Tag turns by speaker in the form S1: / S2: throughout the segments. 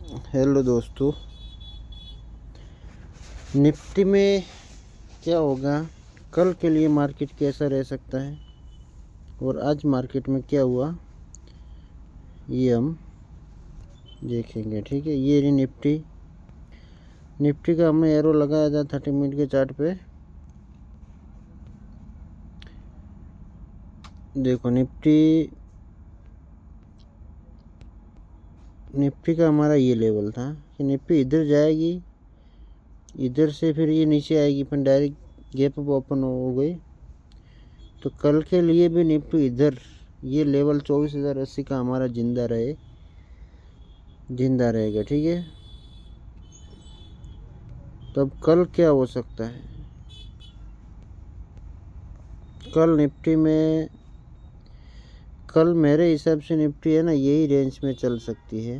S1: Hello दोस्तों, Nifty में क्या होगा, कल के लिए मार्केट कैसा रह सकता है और आज मार्केट में क्या हुआ ये हम देखेंगे। ठीक है, ये रही निफ्टी का हमने एरो लगाया था 30 मिनट के चार्ट पे। देखो निफ्टी का हमारा ये लेवल था कि निफ्टी इधर जाएगी, इधर से फिर ये नीचे आएगी, फिर डायरेक्ट गैप अप ओपन हो गई। तो कल के लिए भी निफ्टी इधर ये लेवल 24,080 का हमारा जिंदा रहेगा। ठीक है, तो अब कल क्या हो सकता है। कल मेरे हिसाब से निफ्टी है ना, यही रेंज में चल सकती है,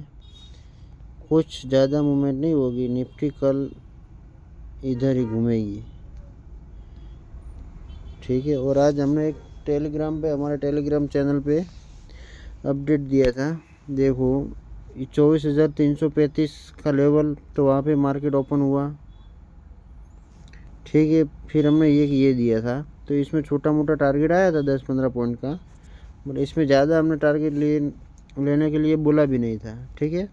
S1: कुछ ज़्यादा मूवमेंट नहीं होगी। निफ्टी कल इधर ही घूमेगी। ठीक है, और आज हमने एक हमारे टेलीग्राम चैनल पे अपडेट दिया था। देखो, 24,335 का लेवल, तो वहाँ पे मार्केट ओपन हुआ। ठीक है, फिर हमने ये दिया था, तो इसमें छोटा मोटा टारगेट आया था 10-15 पॉइंट का, बट इसमें ज़्यादा हमने टारगेट लेने के लिए बोला भी नहीं था। ठीक है,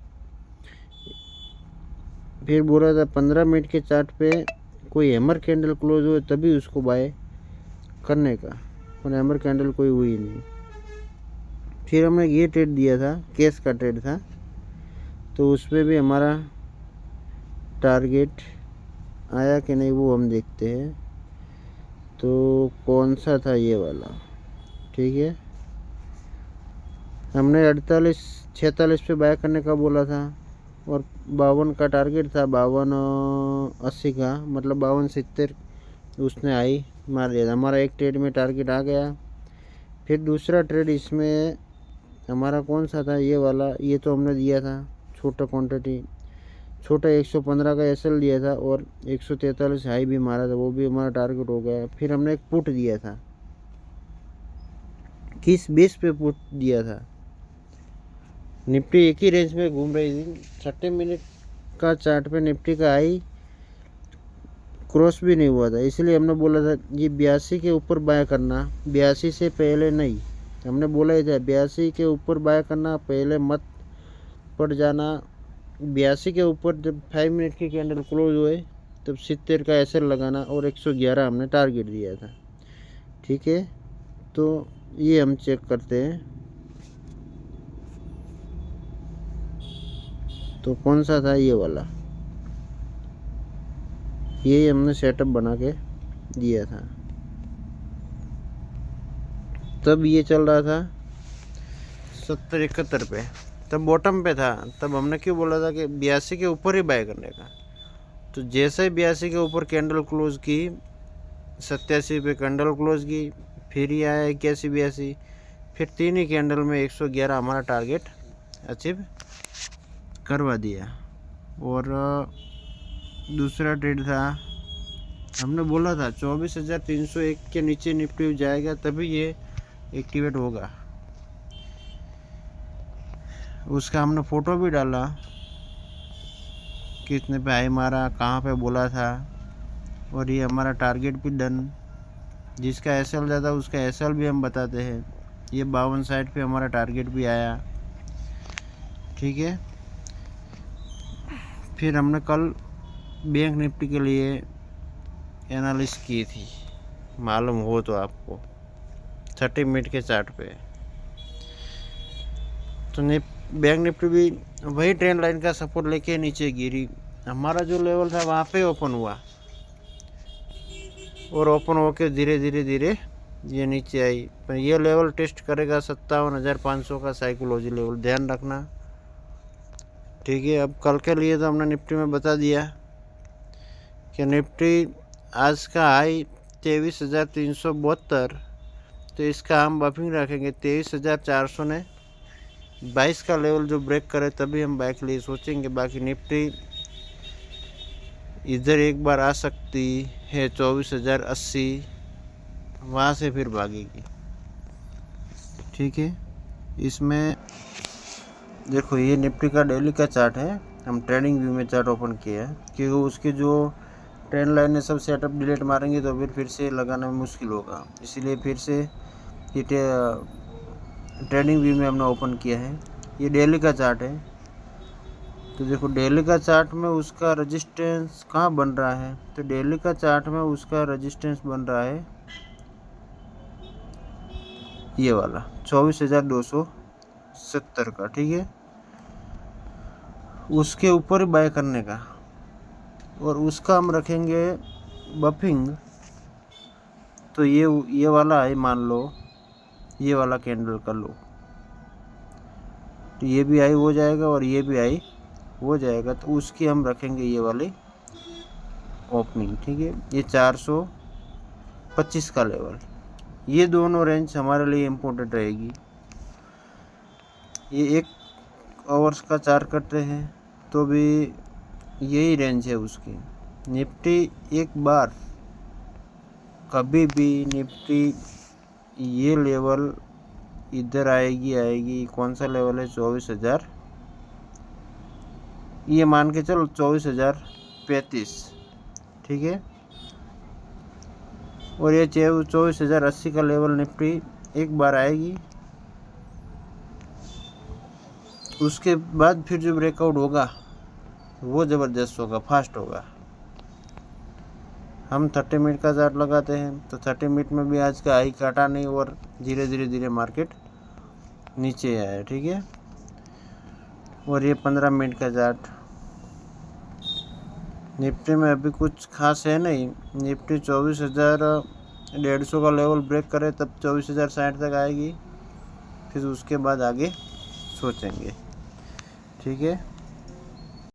S1: फिर बोला था 15 मिनट के चार्ट पे कोई हैमर कैंडल क्लोज हो तभी उसको बाय करने का, पर हैमर कैंडल कोई हुई नहीं। फिर हमने ये ट्रेड दिया था, कैश का ट्रेड था, तो उसमें भी हमारा टारगेट आया कि नहीं वो हम देखते हैं। तो कौन सा था, ये वाला। ठीक है, हमने 46 पे बाय करने का बोला था और 52 का टारगेट था, 52.80 का, मतलब 52.70 उसने आई मार दिया। हमारा एक ट्रेड में टारगेट आ गया। फिर दूसरा ट्रेड इसमें हमारा कौन सा था, ये वाला। ये तो हमने दिया था छोटा क्वांटिटी, छोटा 115 का एसएल दिया था और 143 हाई भी मारा था, वो भी हमारा टारगेट हो गया। फिर हमने एक पुट दिया था, किस बेस पे पुट दिया था। निफ्टी एक ही रेंज में घूम रही थी, 30 मिनट का चार्ट पे निफ्टी का हाई क्रॉस भी नहीं हुआ था, इसलिए हमने बोला था ये 82 के ऊपर बाय करना, 82 से पहले नहीं। हमने बोला ही था 82 के ऊपर बाय करना, पहले मत पड़ जाना। 82 के ऊपर जब 5 मिनट की कैंडल क्लोज हुए तब 70 का एसएल लगाना और 111 हमने टारगेट दिया था। ठीक है, तो ये हम चेक करते हैं। तो कौन सा था, ये वाला, यही हमने सेटअप बना के दिया था। तब ये चल रहा था 70-71 पे, तब बॉटम पे था। तब हमने क्यों बोला था कि 82 के ऊपर ही बाय करने का। तो जैसे ही 82 के ऊपर कैंडल क्लोज की, 87 पे कैंडल क्लोज की, फिर ही आया 81-82, फिर 3 ही कैंडल में 111 हमारा टारगेट अचीव करवा दिया। और दूसरा ट्रेड था, हमने बोला था 24,301 के नीचे निफ्टी जाएगा तभी ये एक्टिवेट होगा। उसका हमने फ़ोटो भी डाला, कितने पे हाई मारा, कहाँ पे बोला था, और ये हमारा टारगेट भी डन। जिसका एसएल ज़्यादा उसका एसएल भी हम बताते हैं। ये 52 पे हमारा टारगेट भी आया। ठीक है, फिर हमने कल बैंक निफ्टी के लिए एनालिसिस की थी, मालूम हो तो आपको, 30 मिनट के चार्ट पे। तो बैंक निफ्टी भी वही ट्रेंड लाइन का सपोर्ट लेके नीचे गिरी। हमारा जो लेवल था वहाँ पे ओपन हुआ और ओपन होके धीरे धीरे ये नीचे आई। पर ये लेवल टेस्ट करेगा 57,500 का साइकोलॉजी लेवल, ध्यान रखना। ठीक है, अब कल के लिए तो हमने निफ्टी में बता दिया कि निफ्टी आज का हाई 23,372, तो इसका हम बफिंग रखेंगे 23,400 ने 22 का लेवल जो ब्रेक करे तभी हम बाय के लिए सोचेंगे। बाकी निफ्टी इधर एक बार आ सकती है 24,080, वहाँ से फिर भागेगी। ठीक है, इसमें देखो ये निफ्टी का डेली का चार्ट है। हम ट्रेडिंग व्यू में चार्ट ओपन किया है, क्योंकि उसके जो ट्रेंड लाइन है सब सेटअप डिलीट मारेंगे तो फिर से लगाना मुश्किल होगा, इसीलिए फिर से ये ट्रेडिंग व्यू में हमने ओपन किया है। ये डेली का चार्ट है, तो देखो डेली का चार्ट में उसका रेजिस्टेंस कहाँ बन रहा है, तो डेली का चार्ट में उसका रेजिस्टेंस बन रहा है ये वाला 24,270 का, ठीक है। उसके ऊपर बाय करने का, और उसका हम रखेंगे बफिंग। तो ये वाला है, मान लो ये वाला कैंडल कर लो, तो ये भी हाई हो जाएगा और ये भी हाई हो जाएगा, तो उसकी हम रखेंगे ये वाली ओपनिंग, ठीक है। ये 425 का लेवल, ये दोनों रेंज हमारे लिए इम्पोर्टेंट रहेगी। ये 1 आवर्स का चार्ट करते हैं तो भी यही रेंज है उसकी। निफ्टी एक बार कभी भी निफ्टी ये लेवल इधर आएगी, कौन सा लेवल है 24,000, ये मान के चलो 24,035, ठीक है। और ये 24,080 का लेवल निफ्टी एक बार आएगी, उसके बाद फिर जो ब्रेकआउट होगा वो ज़बरदस्त होगा, फास्ट होगा। हम 30 मिनट का चार्ट लगाते हैं, तो 30 मिनट में भी आज का हाई काटा नहीं और धीरे मार्केट नीचे आया, ठीक है। और ये 15 मिनट का चार्ट, निफ्टी में अभी कुछ खास है नहीं। निफ्टी 24,150 का लेवल ब्रेक करे तब 24,060 तक आएगी, फिर उसके बाद आगे सोचेंगे, ठीक है।